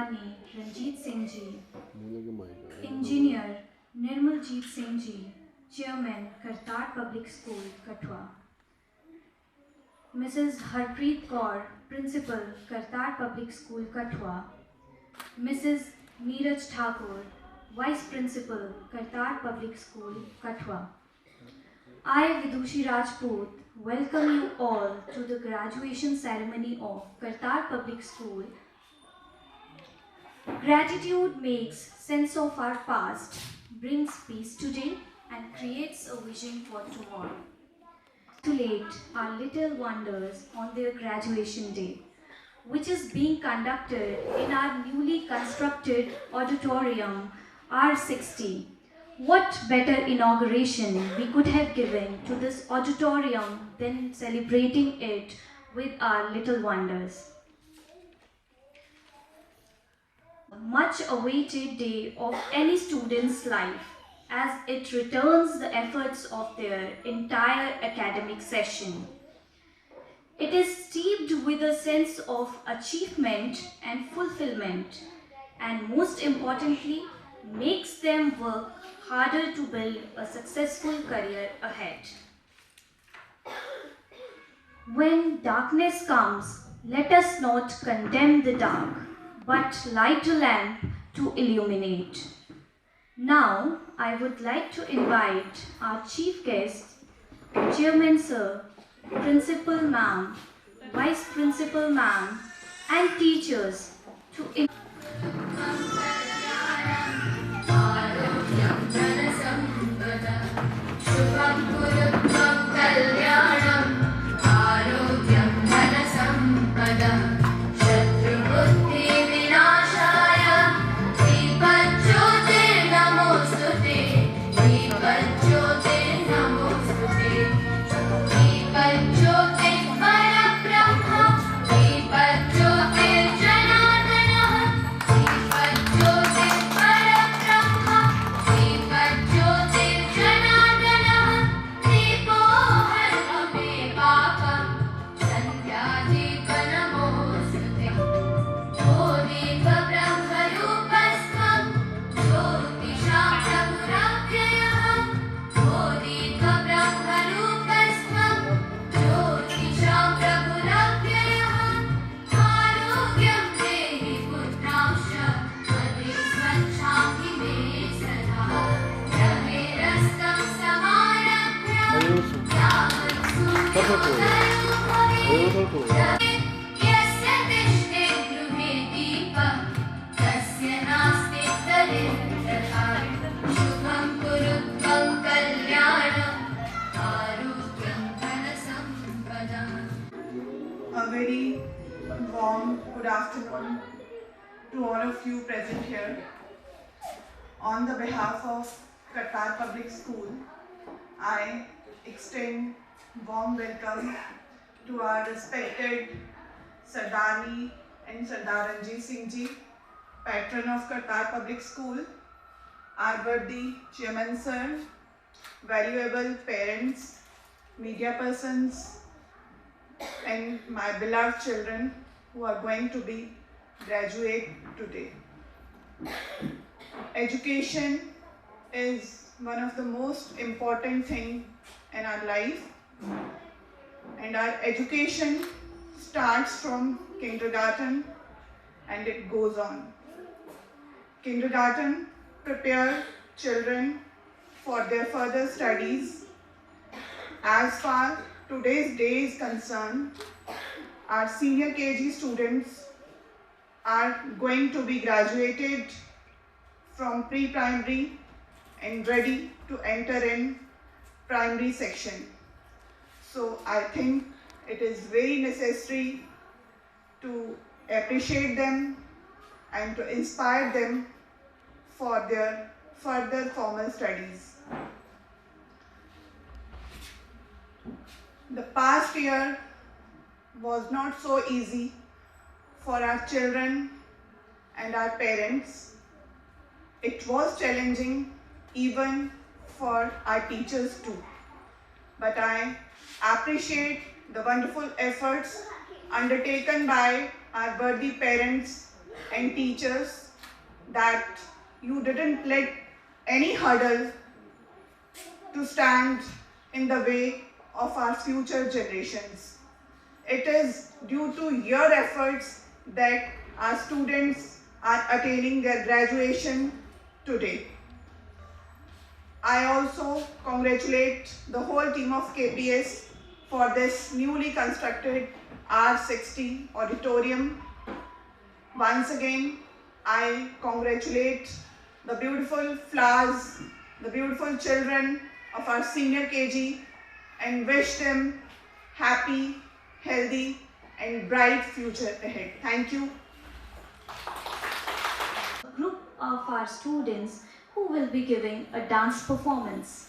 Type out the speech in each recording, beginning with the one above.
Sardani Ranjit Singh Ji, Engineer Nirmaljeet Singh Ji, Chairman Kartar Public School, Katwa, Mrs. Harpreet Kaur, Principal, Kartar Public School, Katwa, Mrs. Neeraj Thakur, Vice Principal, Kartar Public School, Katwa. I, Vidushi Rajput, welcome you all to the graduation ceremony of Kartar Public School. Gratitude makes sense of our past, brings peace today, and creates a vision for tomorrow. Congratulate our little wonders on their graduation day, which is being conducted in our newly constructed auditorium R60. What better inauguration we could have given to this auditorium than celebrating it with our little wonders. Much awaited day of any student's life as it returns the efforts of their entire academic session. It is steeped with a sense of achievement and fulfillment, and most importantly, makes them work harder to build a successful career ahead. When darkness comes, let us not condemn the dark, but light a lamp to illuminate. Now, I would like to invite our chief guest, Chairman Sir, Principal Ma'am, Vice Principal Ma'am, and teachers to A very warm good afternoon to all of you present here. On the behalf of Kartar Public School, I extend warm welcome to our respected Sardani and Sardar Ranjit Singh Ji, patron of Kartar Public School, our worthy Chairman Sir, valuable parents, media persons, and my beloved children who are going to be graduate today. Education is one of the most important thing in our life, and our education starts from kindergarten and it goes on. Kindergarten prepare children for their further studies. As far today's day is concerned, our senior KG students are going to be graduated from pre-primary and ready to enter in primary section. So I think it is very necessary to appreciate them and to inspire them for their further formal studies. The past year was not so easy for our children and our parents. It was challenging even for our teachers too. But I appreciate the wonderful efforts undertaken by our worthy parents and teachers that you didn't let any hurdle to stand in the way of our future generations. It is due to your efforts that our students are attaining their graduation today. I also congratulate the whole team of KPS for this newly constructed R60 auditorium. Once again, I congratulate the beautiful flowers, the beautiful children of our senior KG and wish them happy, healthy and bright future ahead. Thank you. A group of our students who will be giving a dance performance.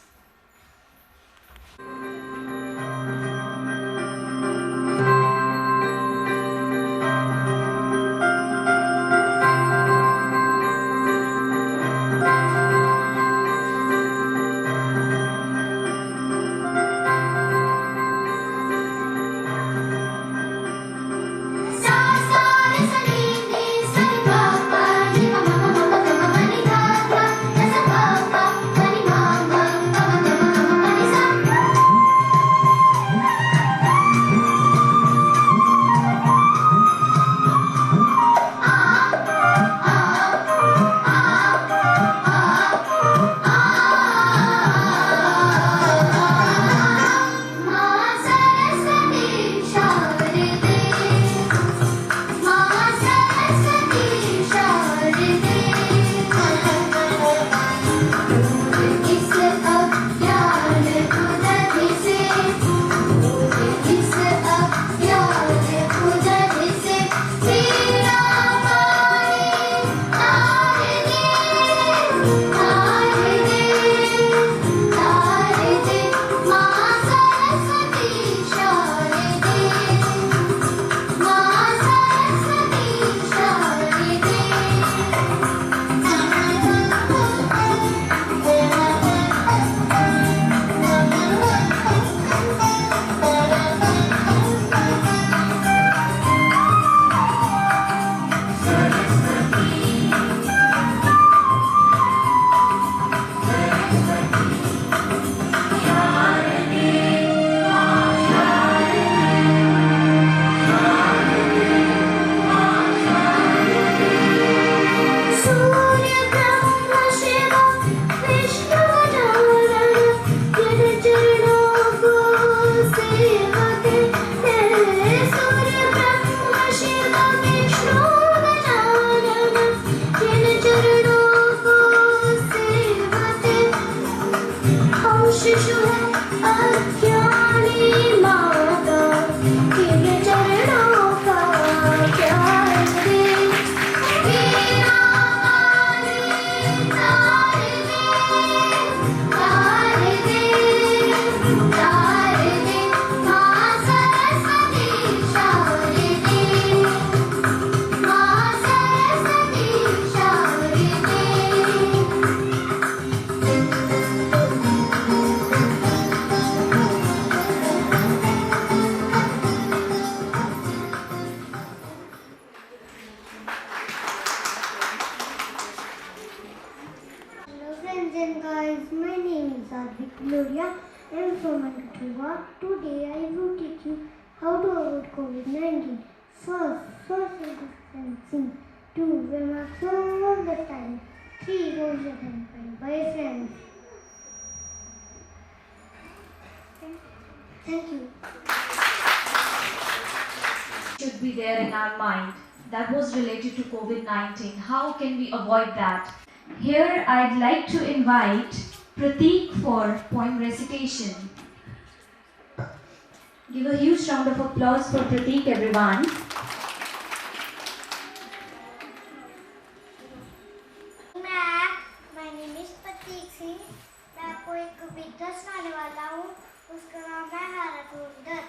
Gloria. I am from Ankatua. Today I will teach you how to avoid COVID-19. First, social distancing. 2. Wear masks all the time. 3. Wash your hands. Bye friends. Thank you. Should be there in our mind. That was related to COVID-19. How can we avoid that? Here I'd like to invite Prateek for poem recitation. Give a huge round of applause for Prateek, everyone. My name is Prateek Singh. मैं आपको एक कविता सुनाने वाला हूँ. उसका नाम है हरा समुंदर.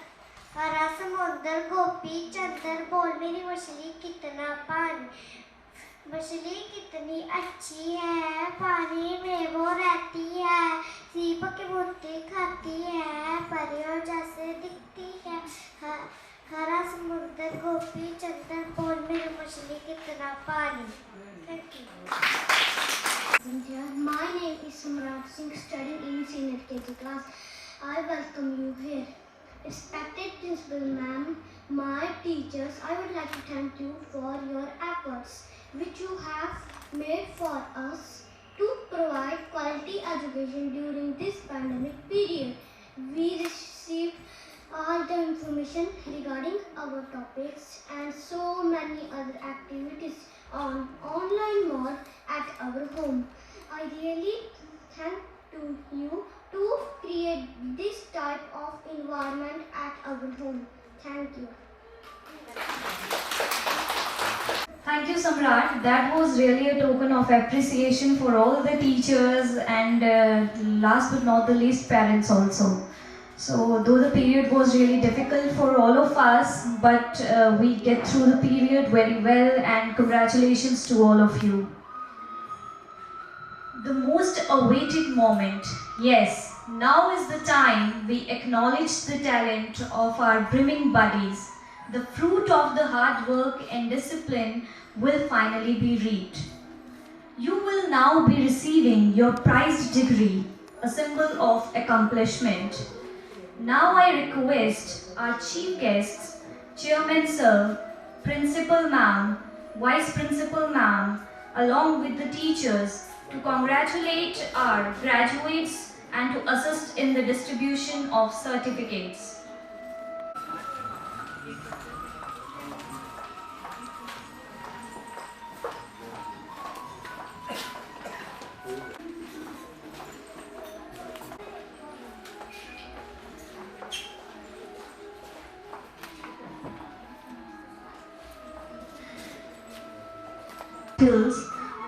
हरा समुंदर गोपी चंदर बोल मेरी मछली कितना पानी. मछली कितनी अच्छी है, पानी में वो रहती है, सीप के मोती खाती है, परियों जैसे दिखती है. हरा समुद्र गोपी चंदन बोल मेरी मछली कितना पानी. Thank you. My name is Samrat Singh, studying in senior KG class. I welcome you here. Respected Principal Ma'am, my teachers, I would like to thank you for your efforts which you have made for us to provide quality education during this pandemic period. We received all the information regarding our topics and so many other activities on online mode at our home. I really thank to you to create this type of environment at our home. Thank you. Thank you, Samrat. That was really a token of appreciation for all the teachers and last but not the least, parents also. So, though the period was really difficult for all of us, but we get through the period very well, and congratulations to all of you. The most awaited moment. Yes, now is the time we acknowledge the talent of our brimming buddies. The fruit of the hard work and discipline will finally be reaped. You will now be receiving your prized degree, a symbol of accomplishment. Now I request our chief guests, Chairman Sir, Principal Ma'am, Vice Principal Ma'am, along with the teachers, to congratulate our graduates and to assist in the distribution of certificates.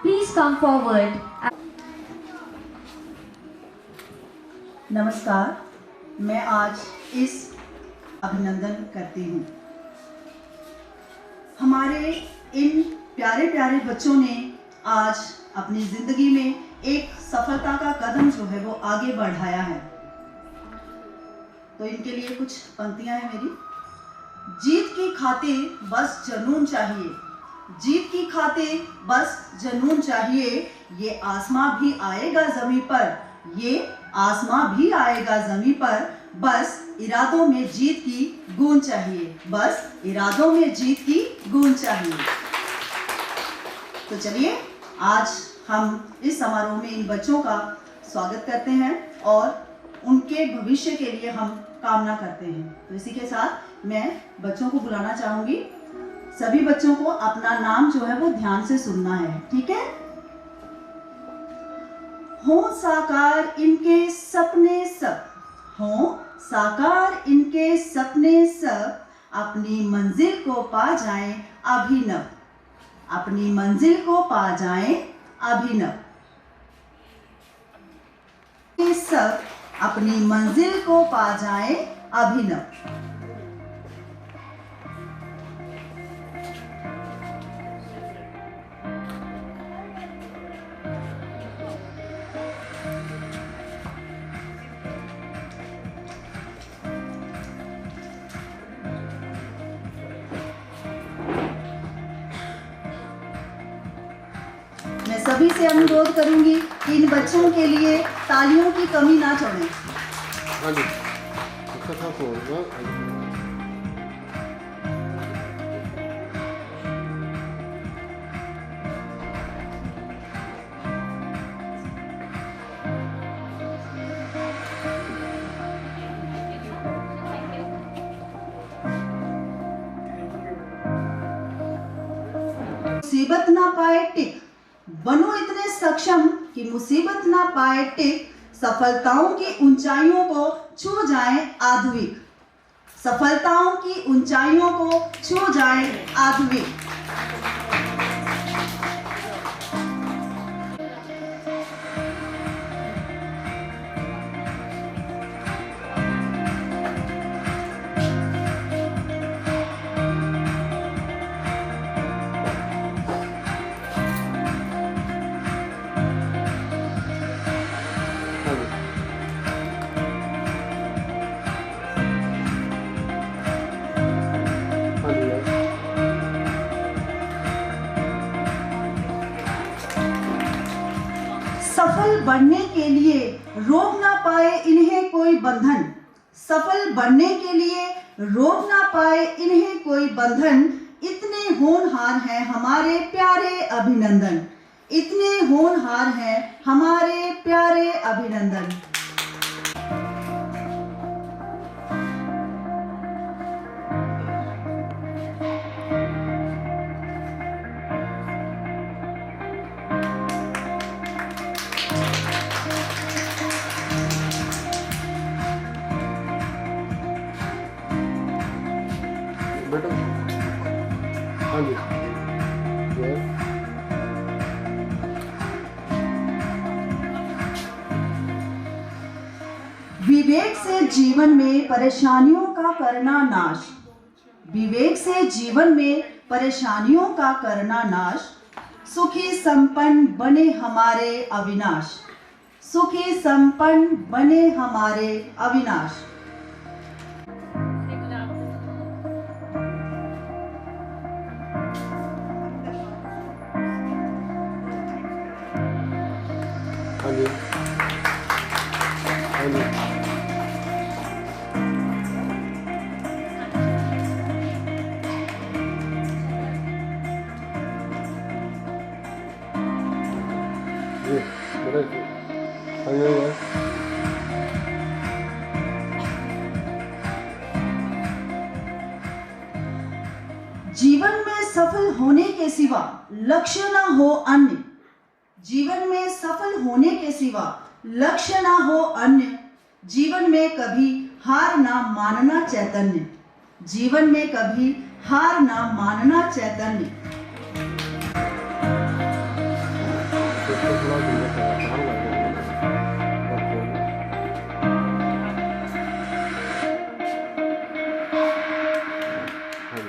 Please come forward. नमस्कार, मैं आज इस अभिनंदन करती हूँ। हमारे इन प्यारे प्यारे बच्चों ने आज अपनी ज़िंदगी में एक सफलता का कदम जो है वो आगे बढ़ाया है। तो इनके लिए कुछ पंक्तियाँ हैं मेरी। जीत की खातिर बस जुनून चाहिए, जीत की खातिर बस जुनून चाहिए, ये आसमां भी आएगा ज़मीं पर, ये आसमां भी आएगा ज़मीं पर, बस इरादों में जीत की गूंज चाहिए, बस इरादों में जीत की गूंज चाहिए। तो चलिए आज हम इस समारोह में इन बच्चों का स्वागत करते हैं और उनके भविष्य के लिए हम कामना करते हैं। तो इसी के साथ मैं बच्चों को बुलाना चाहूंगी। सभी बच्चों को अपना नाम जो है वो ध्यान से सुनना है, ठीक है? हो साकार इनके सपने सब, हो साकार इनके सपने सब, अपनी मंजिल को पा जाएं अभिनव, अपनी मंजिल को पा जाएं अभिनव। ये सब अपनी मंजिल को पा जाएं अभिनव। मैं सभी से अनुरोध करूंगी कि इन बच्चों के लिए तालियों की कमी ना छोड़ें। हाँ जी, इसका था होगा। मुसीबत ना पाए टिक, बनो इतने सक्षम कि मुसीबत ना पाए टिक, सफलताओं की ऊंचाइयों को छू जाएं आधुनिक, सफलताओं की ऊंचाइयों को छू जाएं आधुनिक। सफल बनने के लिए रोक ना पाए इन्हें कोई बंधन, सफल बनने के लिए रोक ना पाए इन्हें कोई बंधन। इतने होनहार हैं हमारे प्यारे अभिनंदन, इतने होनहार हैं हमारे प्यारे अभिनंदन। बेटा हाँ जी यस विवेक से जीवन में परेशानियों का करना नाश, विवेक से जीवन में परेशानियों का करना नाश। सुखी संपन्न बने हमारे अविनाश, सुखी संपन्न बने हमारे अविनाश। हाँ जी हाँ जी जी बेटा हाँ जी यस जीवन में सफल होने के सिवा लक्ष्य ना हो अन्य, जीवन में सफल होने के सिवा लक्ष्य ना हो अन्य। जीवन में कभी हार ना मानना चैतन्य, जीवन में कभी हार ना मानना चैतन्य। इसको थोड़ा धीरे से काम लगे हाँ जी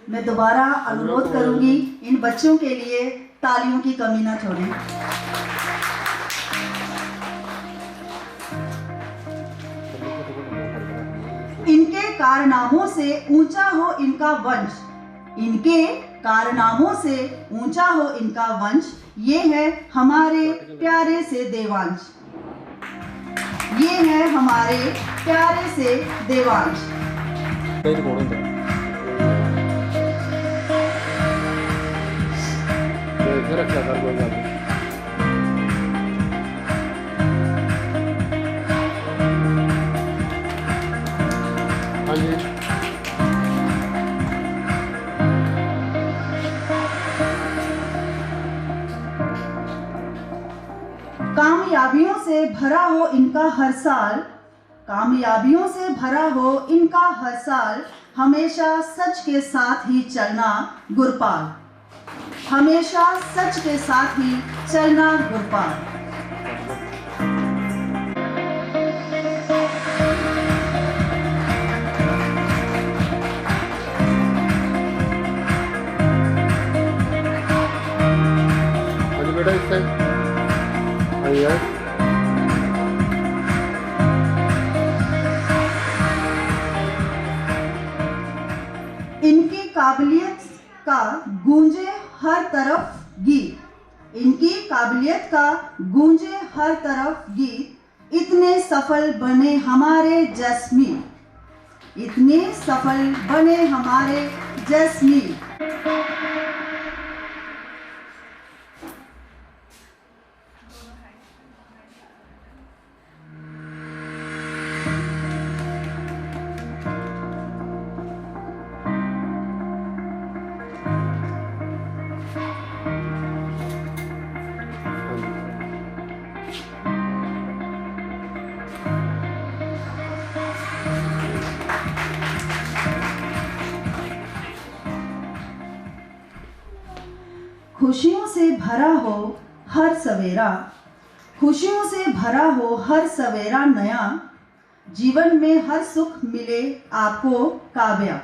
मैं दोबारा अनुरोध करूंगी इन बच्चों के लिए तालियों की कमी ना छोड़ें। इनके कारनामों से ऊंचा हो इनका वंश, इनके कारनामों से ऊंचा हो इनका वंश। ये है हमारे प्यारे से देवांश, ये है हमारे प्यारे से देवांश। कहीं कौन होता है फिर क्या कर कोई बात नहीं हाँ जी कामयाबियों से भरा हो इनका हर साल, कामयाबियों से भरा हो इनका हर साल। हमेशा सच के साथ ही चलना गुरपाल, हमेशा सच के साथ ही चलना गुरपाल। हाँ जी बेटा इस टाइम हाँ यस इनकी काबिलियत का गूंजे हर तरफ गीत, इनकी काबिलियत का गूंजे हर तरफ गीत। इतने सफल बने हमारे जैस्मीन, इतने सफल बने हमारे जैस्मीन। खुशियों से भरा हो हर सवेरा, खुशियों से भरा हो हर सवेरा नया। जीवन में हर सुख मिले आपको काव्या,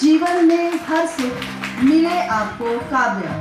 जीवन में हर सुख मिले आपको काव्या।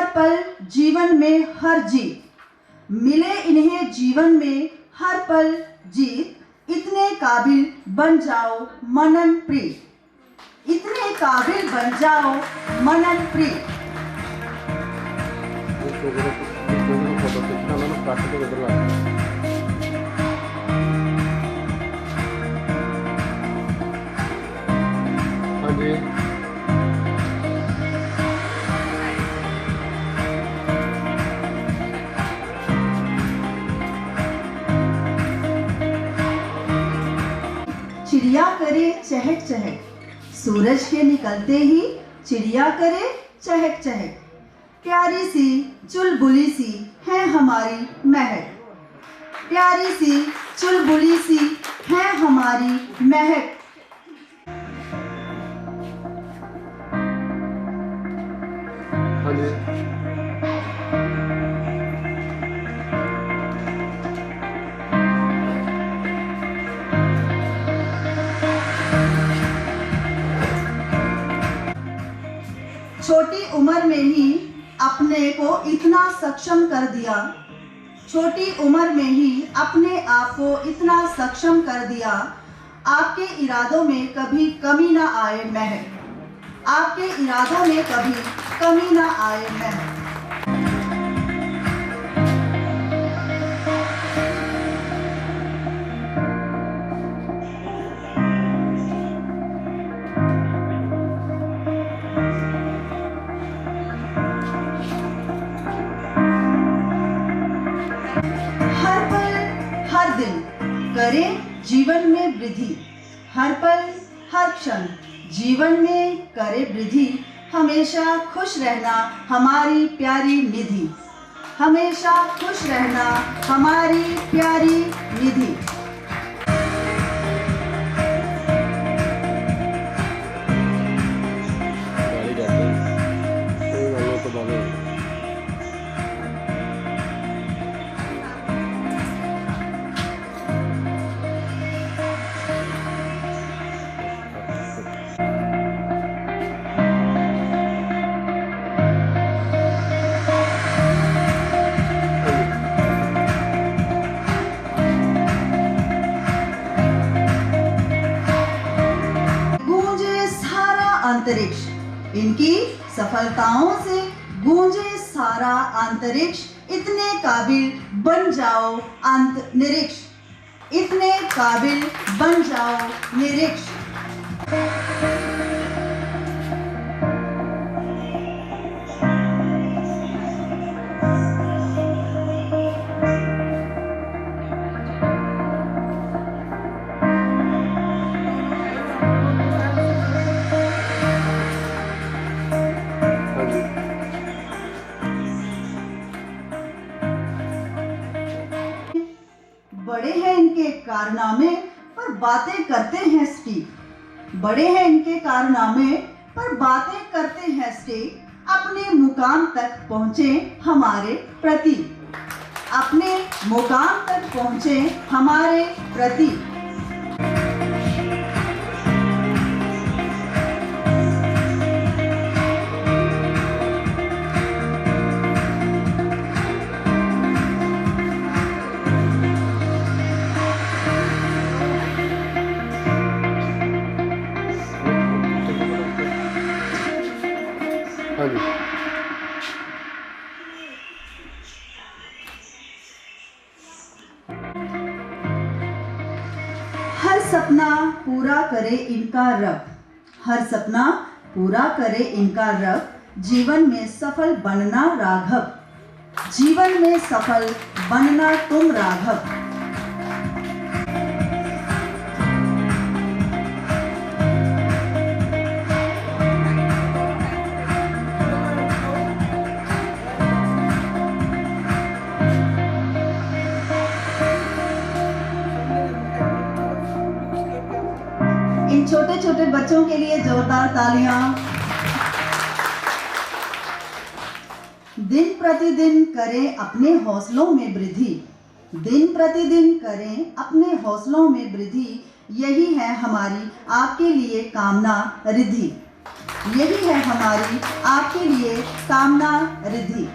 हर पल जीवन में हर जीत, मिले इन्हें जीवन में हर पल जीत, इतने काबिल बन जाओ मनन प्रीत, इतने काबिल बन जाओ मनन प्रीत। फोटो खींचना ना काट के इधर ला। हाँ जी चिड़िया करे चहक चहक, सूरज के निकलते ही चिड़िया करे चहक चहक, प्यारी सी चुलबुली सी है हमारी महक, प्यारी सी चुलबुली सी है हमारी महक। हाँ जी छोटी उम्र में ही अपने को इतना सक्षम कर दिया, छोटी उम्र में ही अपने आप को इतना सक्षम कर दिया, आपके इरादों में कभी कमी ना आए महक, आपके इरादों में कभी कमी ना आए महक। हर पल हर दिन करें जीवन में वृद्धि, हर पल हर क्षण जीवन में करे वृद्धि, हमेशा खुश रहना हमारी प्यारी निधि, हमेशा खुश रहना हमारी प्यारी निधि। गाड़ी जाते हैं कोई वालों तो बाबा गूंजे सारा अंतरिक्ष, इनकी सफलताओं से गूंजे सारा अंतरिक्ष, इतने काबिल बन जाओ अंत निरीक्ष, इतने काबिल बन जाओ निरीक्ष। हाँ जी बड़े हैं इनके कारनामे पर बातें करते हैं स्टीक, बड़े हैं इनके कारनामे पर बातें करते हैं स्टीक, अपने मुकाम तक पहुँचे हमारे प्रति, अपने मुकाम तक पहुँचे हमारे प्रति। हाँ जी हर सपना पूरा करे इनका रब, हर सपना पूरा करे इनका रब, जीवन में सफल बनना राघव, जीवन में सफल बनना तुम राघव। इन छोटे छोटे बच्चों के लिए जोरदार तालियां। दिन प्रतिदिन करें अपने हौसलों में वृद्धि, दिन प्रतिदिन करें अपने हौसलों में वृद्धि, यही है हमारी आपके लिए कामना रिद्धि। यही है हमारी आपके लिए कामना रिद्धि।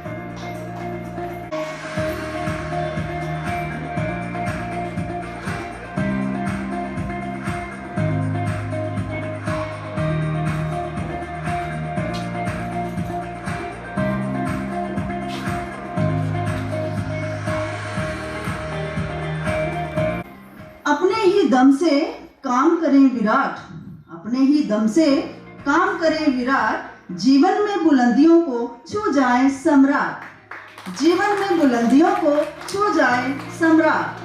अपने ही दम से काम करें विराट, अपने ही दम से काम करें विराट, जीवन में बुलंदियों को छू जाए सम्राट, जीवन में बुलंदियों को छू जाए सम्राट।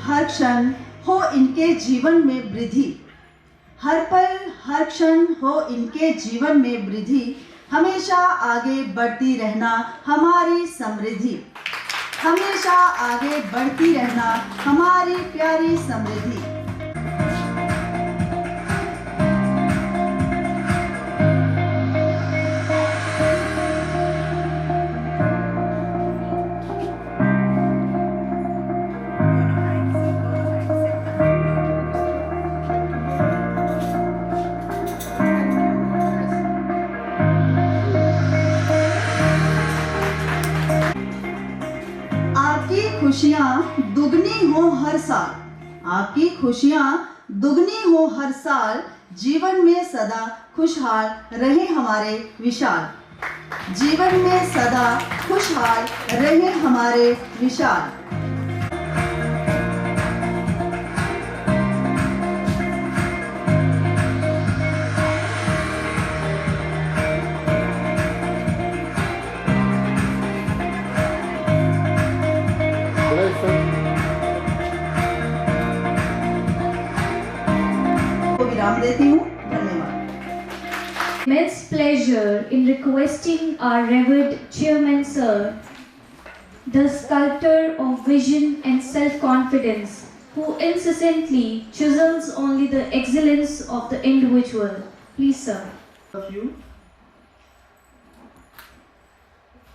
हर क्षण हो इनके जीवन में वृद्धि, हर पल हर क्षण हो इनके जीवन में वृद्धि, हमेशा आगे बढ़ती रहना हमारी समृद्धि, हमेशा आगे बढ़ती रहना हमारी प्यारी समृद्धि। खुशियाँ दुगनी हो हर साल, आपकी खुशियाँ दुगनी हो हर साल, जीवन में सदा खुशहाल रहे हमारे विशाल, जीवन में सदा खुशहाल रहे हमारे विशाल। विराम देती हूँ। धन्यवाद। Immense pleasure in requesting our revered chairman sir, the sculptor of vision and self-confidence, who incessantly chisels only the excellence of the individual. Please sir.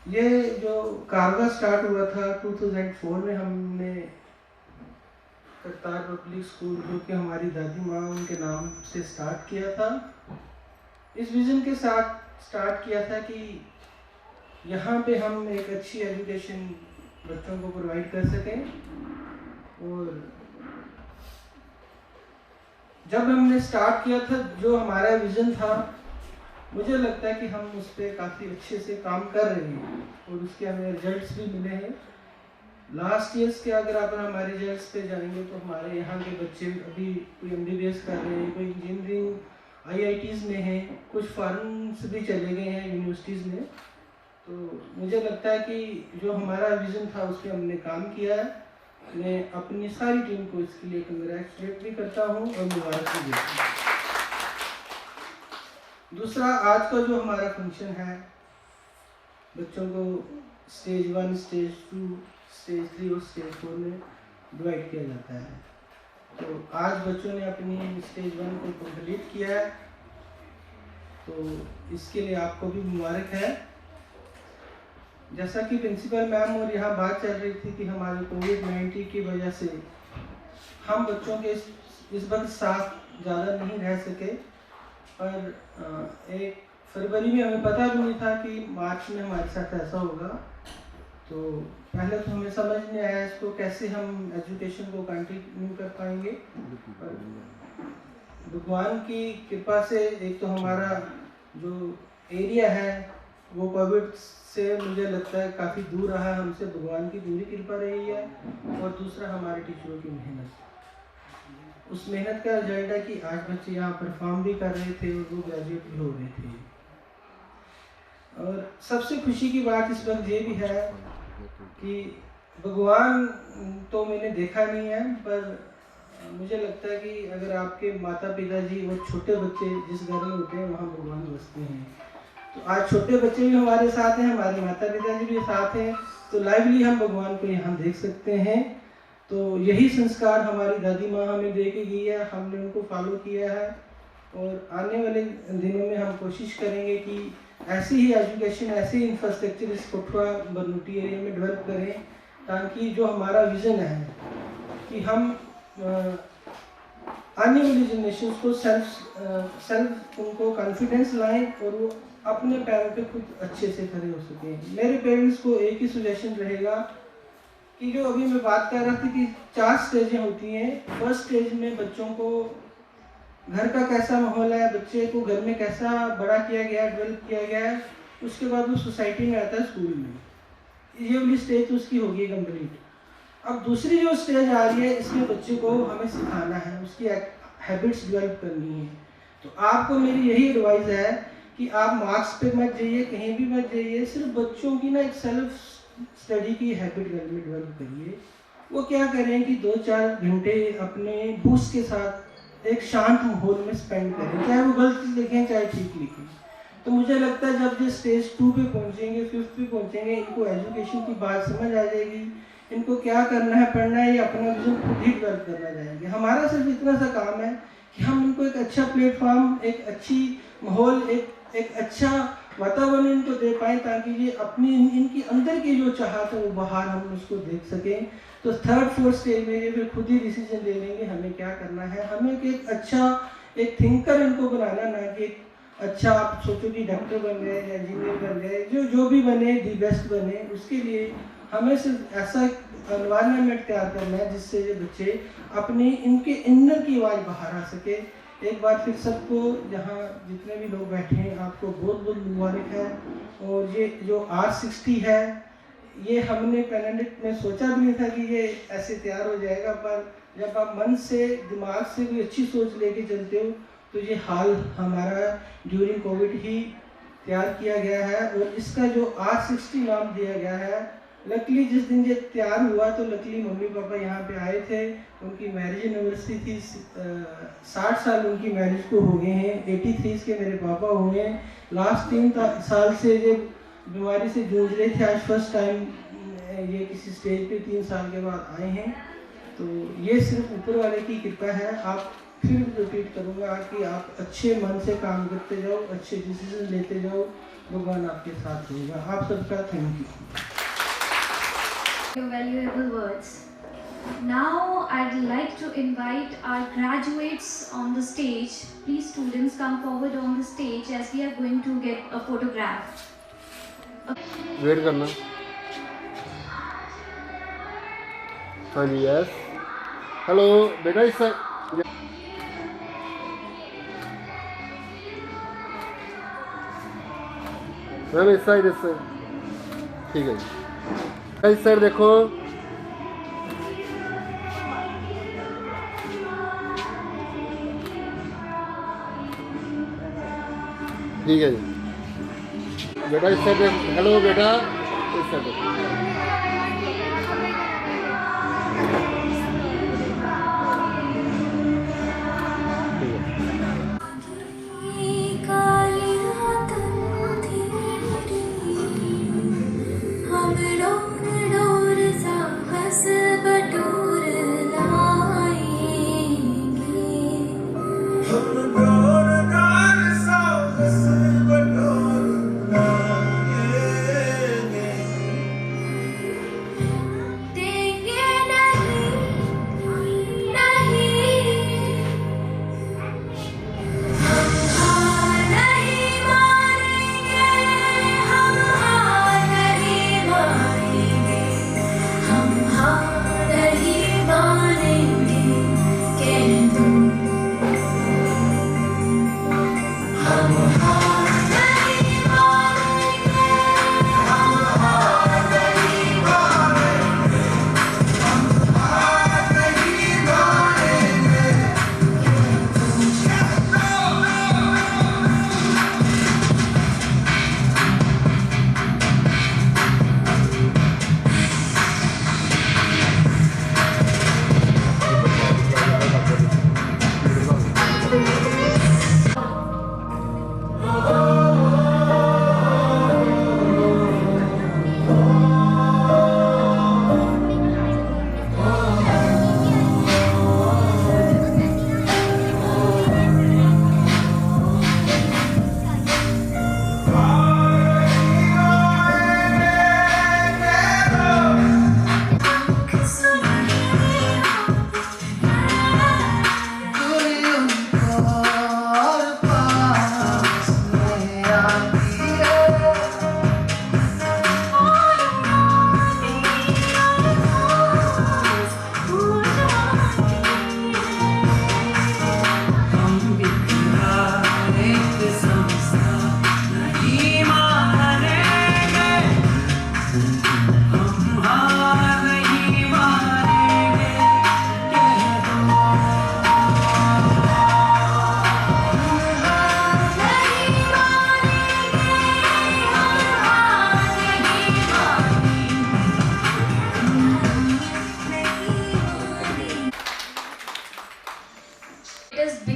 ये जो कारवा स्टार्ट हुआ था 2004 में, हमने करतार पब्लिक स्कूल जो कि हमारी दादी माँ उनके नाम से स्टार्ट किया था। इस विज़न के साथ स्टार्ट किया था कि यहाँ पे हम एक अच्छी एजुकेशन बच्चों को प्रोवाइड कर सकें। और जब हमने स्टार्ट किया था, जो हमारा विज़न था, मुझे लगता है कि हम उस पर काफ़ी अच्छे से काम कर रहे हैं और उसके हमें रिजल्ट्स भी मिले हैं। लास्ट ईयर्स के अगर आप हमारे रिजल्ट्स पे जाएंगे तो हमारे यहाँ के बच्चे अभी कोई MBBS कर रहे हैं, कोई इंजीनियरिंग IITs में हैं, कुछ फॉरेन से भी चले गए हैं यूनिवर्सिटीज़ में। तो मुझे लगता है कि जो हमारा विज़न था उस पर हमने काम किया है। मैं अपनी सारी टीम को इसके लिए कंग्रेचुलेट भी करता हूँ और मुबारक भी देता हूँ। दूसरा, आज का जो हमारा फंक्शन है, बच्चों को स्टेज 1, स्टेज 2, स्टेज 3 और स्टेज 4 में डिवाइड किया जाता है। तो आज बच्चों ने अपनी स्टेज 1 को कंप्लीट किया है, तो इसके लिए आपको भी मुबारक है। जैसा कि प्रिंसिपल मैम और यहाँ बात चल रही थी कि हमारे कोविड-19 की वजह से हम बच्चों के इस वक्त साथ ज़्यादा नहीं रह सके, पर 1 फरवरी में हमें पता भी नहीं था कि मार्च में हमारे साथ ऐसा होगा। तो पहले तो हमें समझ नहीं आया इसको कैसे हम एजुकेशन को कंटिन्यू कर पाएंगे। भगवान की कृपा से एक तो हमारा जो एरिया है वो कोविड से मुझे लगता है काफ़ी दूर रहा है, हमसे भगवान की पूरी कृपा रही है। और दूसरा, हमारे टीचरों की मेहनत, उस मेहनत का रिजल्ट है कि आज बच्चे यहाँ परफॉर्म भी कर रहे थे और वो ग्रेजुएट भी हो रहे थे। और सबसे खुशी की बात इस वक्त ये भी है कि भगवान तो मैंने देखा नहीं है, पर मुझे लगता है कि अगर आपके माता पिता जी और छोटे बच्चे जिस घर में होते हैं वहाँ भगवान बसते हैं। तो आज छोटे बच्चे भी हमारे साथ हैं, हमारे माता पिता जी भी साथ हैं, तो लाइवली हम भगवान को यहाँ देख सकते हैं। तो यही संस्कार हमारी दादी माँ हमें दे के गई है, हमने उनको फॉलो किया है और आने वाले दिनों में हम कोशिश करेंगे कि ऐसी ही एजुकेशन, ऐसे ही इंफ्रास्ट्रक्चर इस कोठवा बरनूटी एरिया में डेवलप करें, ताकि जो हमारा विज़न है कि हम आने वाली जनरेशन को सेल्फ उनको कॉन्फिडेंस लाएं और वो अपने पैरों पे खुद अच्छे से खड़े हो सकें। मेरे पेरेंट्स को एक ही सजेशन रहेगा कि जो अभी मैं बात कर रहा था कि 4 स्टेजें होती हैं। फर्स्ट स्टेज में बच्चों को घर का कैसा माहौल है, बच्चे को घर में कैसा बड़ा किया गया, डेवलप किया गया है, उसके बाद वो सोसाइटी में आता है, स्कूल में। ये वाली स्टेज तो उसकी होगी कंप्लीट। अब दूसरी जो स्टेज आ रही है, इसमें बच्चे को हमें सिखाना है, उसकी हैबिट्स डेवलप करनी है। तो आपको मेरी यही एडवाइस है कि आप मार्क्स पे मत जाइए, कहीं भी मत जाइए, सिर्फ बच्चों की ना एक सेल्फ स्टडी की हैबिट घर में डेवलप करिए। वो क्या करें कि 2-4 घंटे अपने बूस्ट के साथ एक शांत माहौल में स्पेंड करें, चाहे वो गलत लिखें चाहे ठीक लिखें। तो मुझे लगता है जब ये स्टेज 2 पे पहुंचेंगे, 5th पे पहुंचेंगे, इनको एजुकेशन की बात समझ आ जाएगी, इनको क्या करना है, पढ़ना है, या अपना विजन खुद ही डेवलप करना जाएंगे। हमारा सिर्फ इतना सा काम है कि हम इनको एक अच्छा प्लेटफॉर्म, एक अच्छी माहौल, एक अच्छा वातावरण इनको दे पाएँ, ताकि ये अपनी इनकी अंदर की जो चाहत है वो बाहर हम उसको देख सकें। तो 3rd 4th स्टेज में ये फिर खुद ही डिसीजन ले लेंगे हमें क्या करना है। हमें एक अच्छा एक थिंकर इनको बनाना, ना कि एक अच्छा आप सोचो कि डॉक्टर बन गए या इंजीनियर बन गए, जो भी बने दी बेस्ट बने। उसके लिए हमें सिर्फ ऐसा एनवायरनमेंट तैयार करना है जिससे ये बच्चे अपनी इनके इनर की आवाज़ बाहर आ सके। एक बार फिर सबको, यहाँ जितने भी लोग बैठे हैं, आपको बहुत बहुत मुबारक है। और ये जो R60 है, ये हमने पैंडेमिक में सोचा भी नहीं था कि ये ऐसे तैयार हो जाएगा, पर जब आप मन से, दिमाग से कोई अच्छी सोच लेके चलते हो तो ये हाल हमारा ड्यूरिंग कोविड ही तैयार किया गया है। और इसका जो R60 नाम दिया गया है, लकली जिस दिन ये तैयार हुआ तो लकली मम्मी पापा यहाँ पे आए थे, उनकी मैरिज एनिवर्सरी थी, 60 साल उनकी मैरिज को हो गए हैं, 83 के मेरे पापा हुए हैं। लास्ट 3 साल से ये बीमारी से जूझ रहे थे, आज फर्स्ट टाइम ये किसी स्टेज पे 3 साल के बाद आए हैं। तो ये सिर्फ ऊपर वाले की कृपा है। आप फिर रिपीट करूँगा कि आप अच्छे मन से काम करते जाओ, अच्छे डिसीजन लेते जाओ, भगवान आपके साथ होगा। आप सबका thank you. Your valuable words. Now I'd like to invite our graduates on the stage. Please students come forward on the stage as we are going to get a photograph. Wait करना। हाँ जी, yes. Hello बेटा, इस ma'am इस side, ठीक है जी। इस side देखो। ठीक है जी बेटा, इस साइड देखो। हेलो बेटा, इस साइड देखो।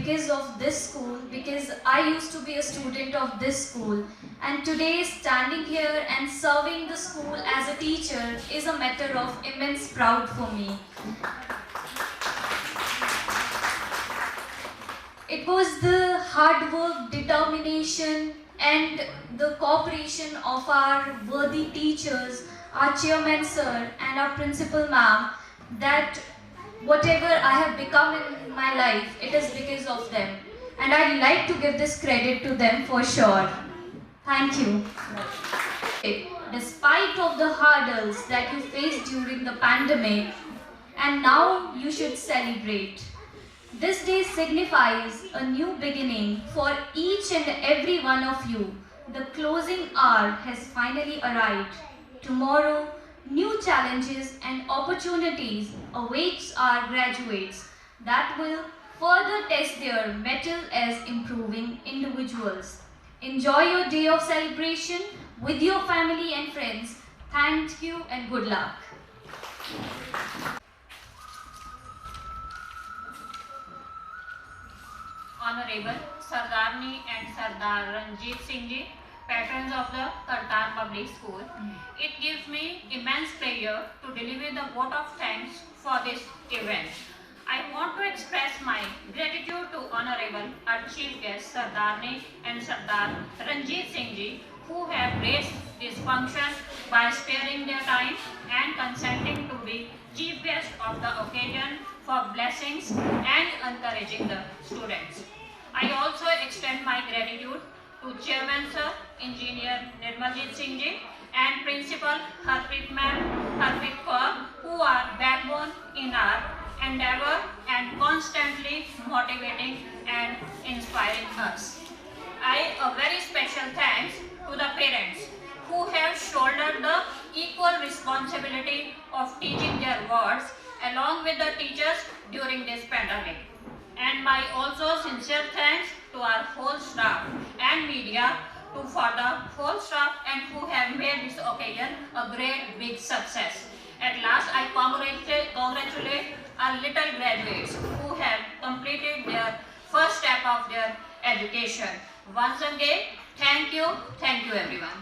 because of this school, because I used to be a student of this school, and today standing here and serving the school as a teacher is a matter of immense pride for me. It was the hard work, determination, and the cooperation of our worthy teachers, our chairman sir and our principal ma'am, that whatever I have become in my life, it is because of them. And I'd like to give this credit to them for sure. Thank you. Despite of the hurdles that you faced during the pandemic, and now you should celebrate. This day signifies a new beginning for each and every one of you. The closing hour has finally arrived. Tomorrow, new challenges and opportunities awaits our graduates that will further test their mettle as improving individuals. Enjoy your day of celebration with your family and friends. Thank you and good luck. Honorable Sardarni and Sardar Ranjit Singh ji, patrons of the Kartar Public School. It gives me immense pleasure to deliver the vote of thanks for this event. I want to express my gratitude to Honorable our Chief Guest Sardarni and Sardar Ranjit Singh ji, who have graced this function by sparing their time and consenting to be Chief Guest of the occasion for blessings and encouraging the students. I also extend my gratitude to Chairman Sir, Engineer Nirmaljit Singh ji, and Principal Harpreet Kaur, who are backbone in our endeavor and constantly motivating and inspiring us. A very special thanks to the parents who have shouldered the equal responsibility of teaching their wards along with the teachers during this pandemic. And my also sincere thanks to our whole staff and media for the whole staff and who have made this occasion a great big success. At last, I congratulate our little graduates who have completed their first step of their education. Once again, thank you everyone.